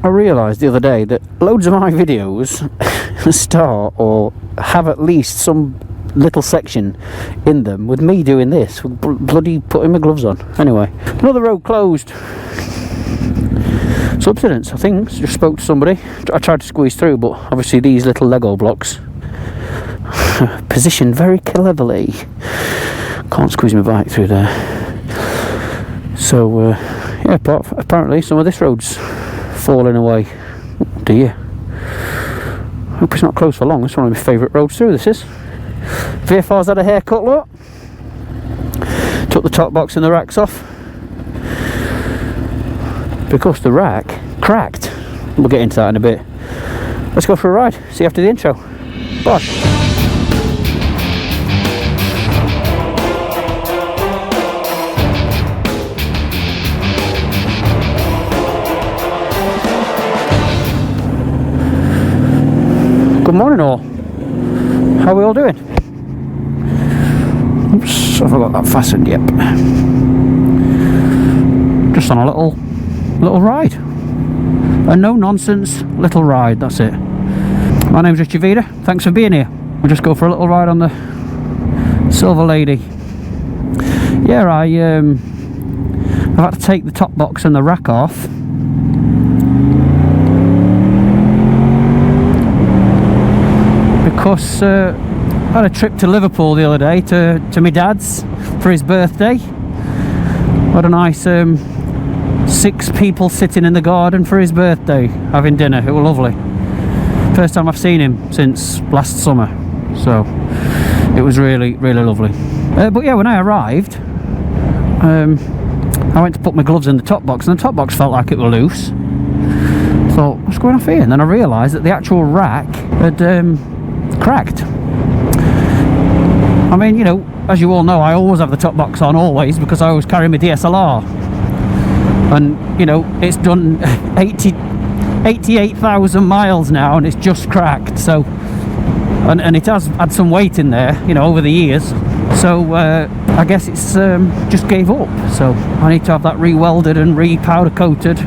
I realised the other day that loads of my videos start or have at least some little section in them with me doing this, with bloody putting my gloves on. Anyway, another road closed. Subsidence, I think. Just spoke to somebody. I tried to squeeze through, but obviously these little Lego blocks positioned very cleverly. Can't squeeze my bike through there. So yeah, apparently some of this road's falling away. Oh dear. Hope it's not closed for long. It's one of my favourite roads through, this is. VFR's had a haircut, look. Took the top box and the racks off because the rack cracked. We'll get into that in a bit. Let's go for a ride. See you after the intro. Bye. Good morning all. How are we all doing? Oops, I forgot that fastened, yep. Just on a little ride. A no nonsense little ride, that's it. My name's Richa Arc Pants. Thanks for being here. We'll just go for a little ride on the Silver Lady. Yeah, I've had to take the top box and the rack off. Because I had a trip to Liverpool the other day to my dad's for his birthday. What a nice 6 people sitting in the garden for his birthday having dinner. It was lovely. First time I've seen him since last summer, so it was really lovely. But yeah, when I arrived, I went to put my gloves in the top box and the top box felt like it was loose. Thought, what's going on here? And then I realised that the actual rack had cracked. I mean, you know, as you all know, I always have the top box on, always, because I always carry my DSLR. And, you know, it's done 88,000 miles now and it's just cracked. So, and it has had some weight in there, you know, over the years. So, I guess it's just gave up. So, I need to have that re-welded and re-powder coated.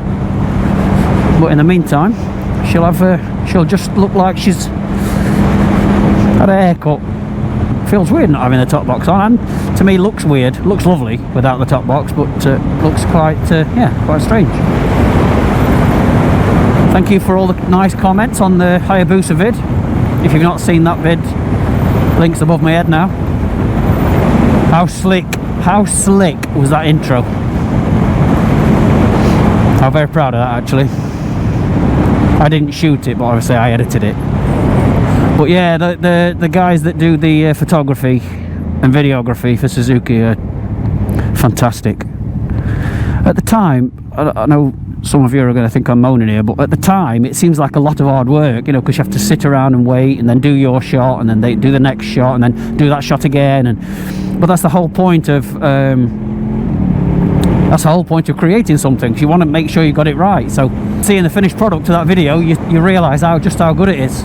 But in the meantime, she'll just look like she's had a haircut. Feels weird not having the top box on, and to me looks weird. Looks lovely without the top box, but looks quite quite strange. Thank you for all the nice comments on the Hayabusa vid. If you've not seen that vid, links above my head now. How slick was that intro? I'm very proud of that, actually. I didn't shoot it, but obviously I edited it. But yeah, the guys that do the photography and videography for Suzuki are fantastic. At the time, I know some of you are going to think I'm moaning here, but at the time it seems like a lot of hard work, you know, because you have to sit around and wait and then do your shot and then they do the next shot and then do that shot again. But that's the whole point of creating something. You want to make sure you got it right. So seeing the finished product of that video, you realise just how good it is.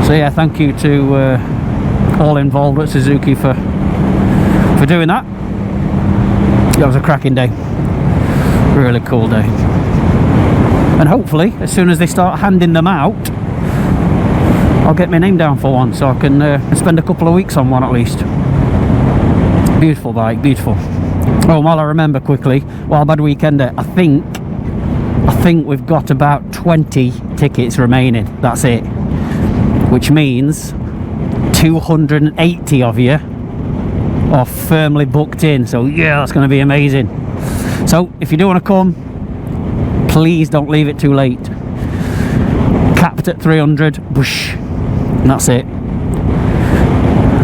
So yeah, thank you to all involved at Suzuki for doing that. That was a cracking day. Really cool day. And hopefully, as soon as they start handing them out, I'll get my name down for one, so I can spend a couple of weeks on one at least. Beautiful bike, beautiful. Oh, while I remember quickly, Wildbad Weekender, I think we've got about 20 tickets remaining. That's it. Which means 280 of you are firmly booked in. So yeah, that's going to be amazing. So if you do want to come, please don't leave it too late. Capped at 300, whoosh, and that's it.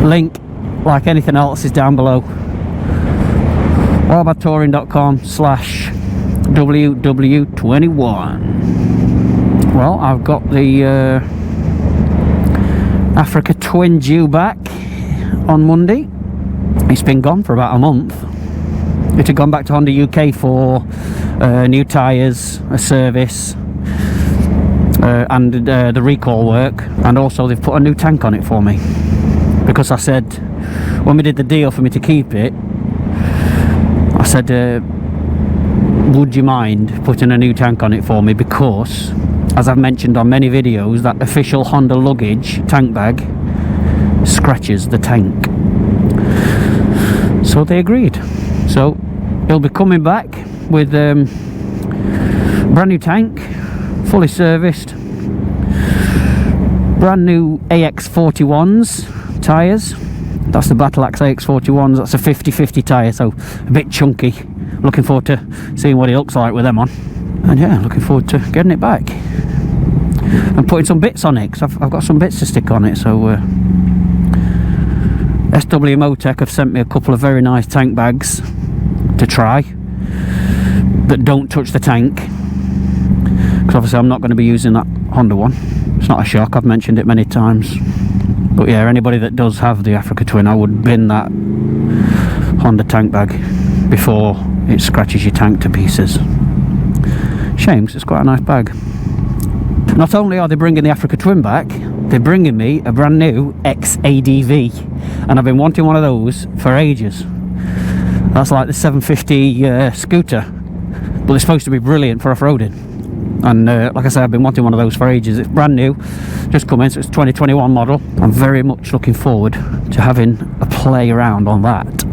Link, like anything else, is down below. wildbadtouring.com/WW21. Well, I've got the Africa Twin due back on Monday. It's been gone for about a month. It had gone back to Honda UK for new tyres, a service, and the recall work, and also they've put a new tank on it for me, because I said when we did the deal for me to keep it, I said would you mind putting a new tank on it for me, because as I've mentioned on many videos, that official Honda luggage tank bag scratches the tank. So they agreed. So he'll be coming back with brand new tank, fully serviced, brand new AX41s tyres. That's the Battle Axe AX41s. That's a 50/50 tyre, so a bit chunky. Looking forward to seeing what he looks like with them on. And yeah, looking forward to getting it back and putting some bits on it, because I've got some bits to stick on it. So SW Motec have sent me a couple of very nice tank bags to try that don't touch the tank, because obviously I'm not going to be using that Honda one. It's not a shock, I've mentioned it many times. But yeah, anybody that does have the Africa Twin, I would bin that Honda tank bag before it scratches your tank to pieces. Shame, 'cause it's quite a nice bag. Not only are they bringing the Africa Twin back, they're bringing me a brand new XADV, and I've been wanting one of those for ages. That's like the 750 scooter, but they're supposed to be brilliant for off-roading. And like I said, I've been wanting one of those for ages. It's brand new, just come in, so it's 2021 model. I'm very much looking forward to having a play around on that.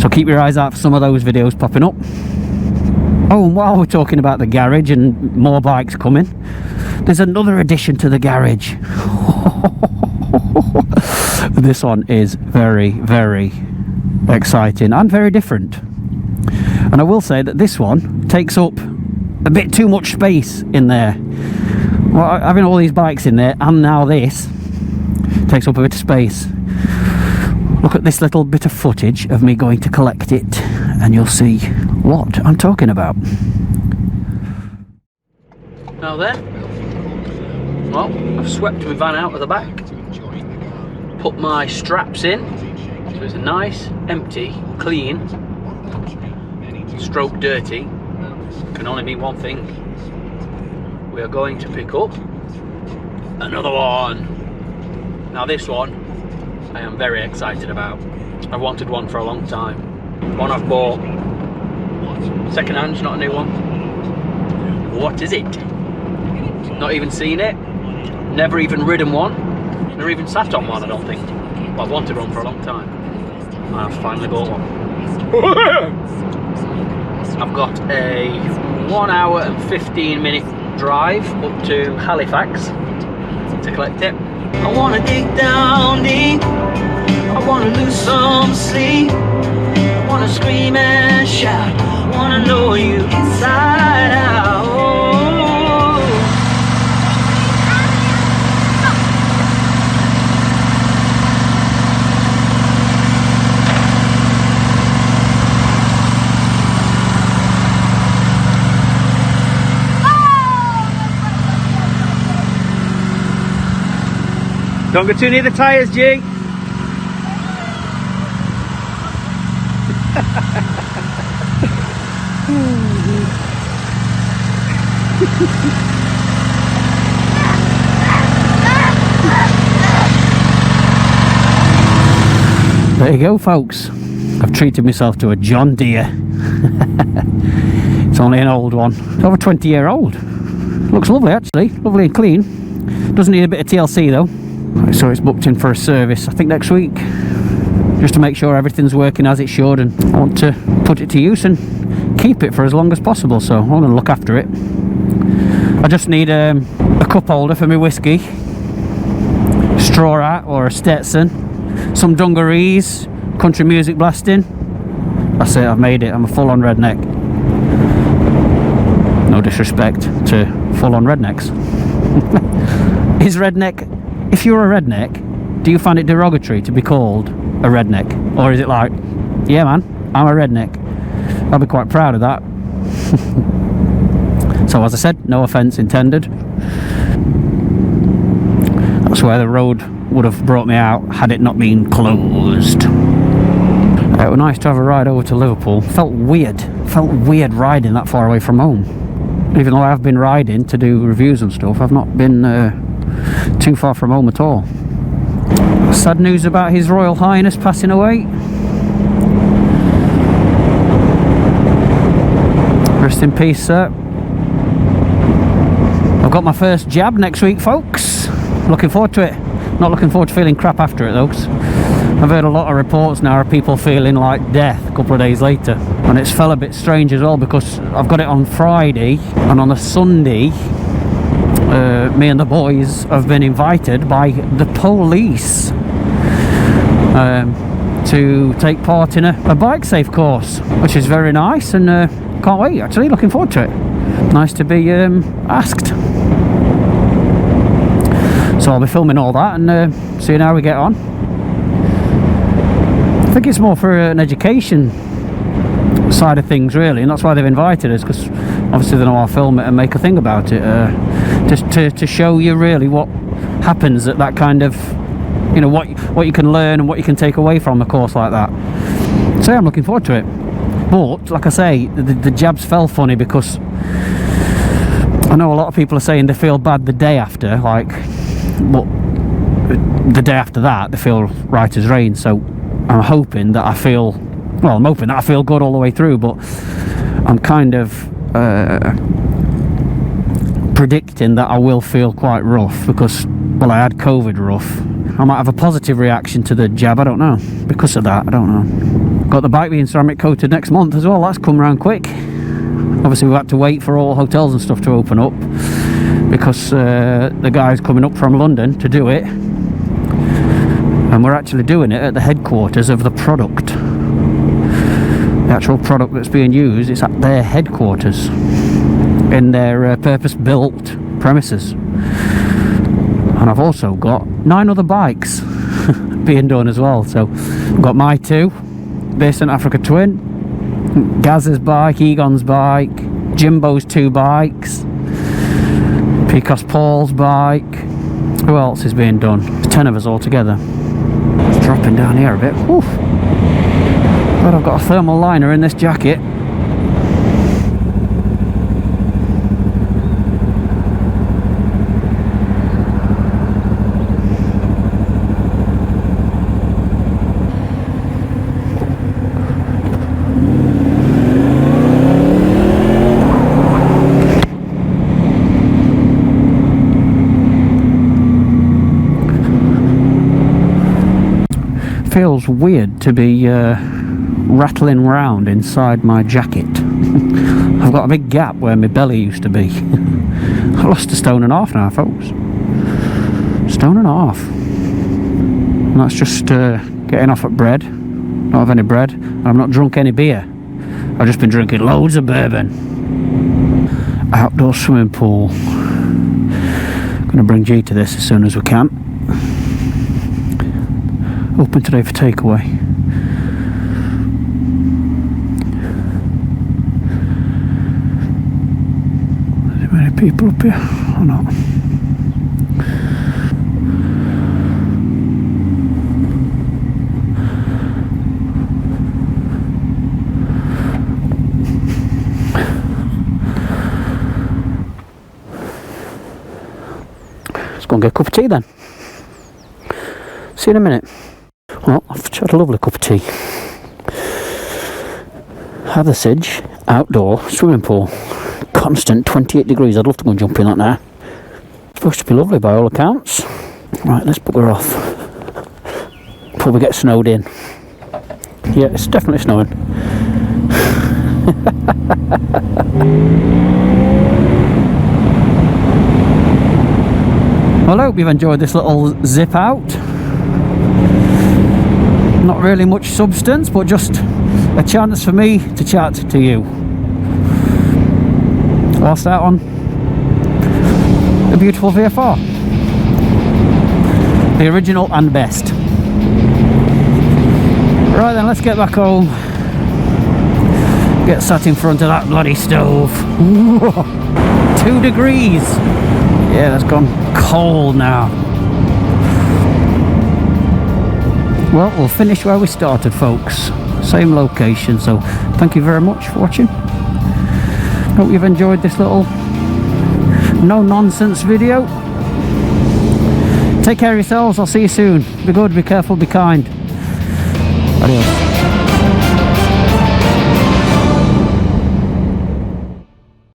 So keep your eyes out for some of those videos popping up. Oh, and while we're talking about the garage and more bikes coming, there's another addition to the garage. This one is very, very exciting and very different. And I will say that this one takes up a bit too much space in there. Well, having all these bikes in there and now this takes up a bit of space. Look at this little bit of footage of me going to collect it, and you'll see what I'm talking about. Now then, well, I've swept my van out of the back, put my straps in, so it's a nice, empty, clean, stroke dirty. Can only mean one thing: we are going to pick up another one. Now this one I am very excited about. I've wanted one for a long time. One I've bought second hand, not a new one. What is it? Not even seen it, never even ridden one, never even sat on one, I don't think. But I've wanted one for a long time. I've finally bought one. I've got a 1 hour and 15-minute drive up to Halifax to collect it. I want to dig down deep, I want to lose some sleep, I want to scream and shout, I want to know you inside out. Don't go too near the tyres, G. There you go, folks. I've treated myself to a John Deere. It's only an old one. It's over 20-year-old. Looks lovely, actually. Lovely and clean. Doesn't need a bit of TLC though. So it's booked in for a service, I think next week, just to make sure everything's working as it should, and I want to put it to use and keep it for as long as possible, so I'm going to look after it. I just need a cup holder for my whiskey, straw hat or a Stetson, some dungarees, country music blasting. That's it, I've made it. I'm a full-on redneck. No disrespect to full-on rednecks. Is redneck... If you're a redneck, do you find it derogatory to be called a redneck? Or is it like, yeah man, I'm a redneck. I'll be quite proud of that. So as I said, no offence intended. That's where the road would have brought me out had it not been closed. It was nice to have a ride over to Liverpool. Felt weird riding that far away from home. Even though I've been riding to do reviews and stuff, I've not been too far from home at all. Sad news about His Royal Highness passing away. Rest in peace, sir. I've got my first jab next week, folks. Looking forward to it. Not looking forward to feeling crap after it though, 'cause I've heard a lot of reports now of people feeling like death a couple of days later. And it's felt a bit strange as well, because I've got it on Friday, and on a Sunday me and the boys have been invited by the police to take part in a bike safe course, which is very nice, and can't wait, actually. Looking forward to it. Nice to be asked. So I'll be filming all that and seeing how we get on. I think it's more for an education side of things, really, and that's why they've invited us, because obviously they know I'll film it and make a thing about it, just to show you really what happens at that kind of, you know, what you can learn and what you can take away from a course like that. So yeah, I'm looking forward to it. But like I say, the jabs felt funny because I know a lot of people are saying they feel bad the day after, like, but the day after that they feel right as rain. So I'm hoping that I feel, well, I'm hoping that I feel good all the way through, but I'm kind of predicting that I will feel quite rough, because, well, I had COVID rough. I might have a positive reaction to the jab, I don't know, because of that, I don't know. Got the bike being ceramic coated next month as well, that's come around quick. Obviously we've had to wait for all hotels and stuff to open up, because the guy's coming up from London to do it, and we're actually doing it at the headquarters of the product. The actual product that's being used is at their headquarters in their purpose-built premises. And I've also got 9 other bikes being done as well. So I've got my 2, Based in Africa Twin, Gaz's bike, Egon's bike, Jimbo's 2 bikes, Picos Paul's bike. Who else is being done? There's 10 of us all together. It's dropping down here a bit. Whew. But I've got a thermal liner in this jacket. Feels weird to be rattling round inside my jacket. I've got a big gap where my belly used to be. I've lost 1.5 stone now, folks. 1.5 stone. And that's just getting off at bread. Not have any bread. And I've not drunk any beer. I've just been drinking loads of bourbon. Outdoor swimming pool. Gonna bring G to this as soon as we can. Open today for takeaway. Are there many people up here or not? Let's go and get a cup of tea then. See you in a minute. Well, I've had a lovely cup of tea. Hathersage outdoor swimming pool. Constant 28 degrees. I'd love to go and jump in that now. Supposed to be lovely by all accounts. Right, let's bugger off. Before we get snowed in. Yeah, it's definitely snowing. Well, I hope you've enjoyed this little zip out. Not really much substance, but just a chance for me to chat to you whilst out on the beautiful VFR, the original and best. Right then, let's get back home, get sat in front of that bloody stove. 2 degrees. Yeah, that's gone cold now. Well, we'll finish where we started, folks. Same location, so thank you very much for watching. Hope you've enjoyed this little no-nonsense video. Take care of yourselves, I'll see you soon. Be good, be careful, be kind. Adios.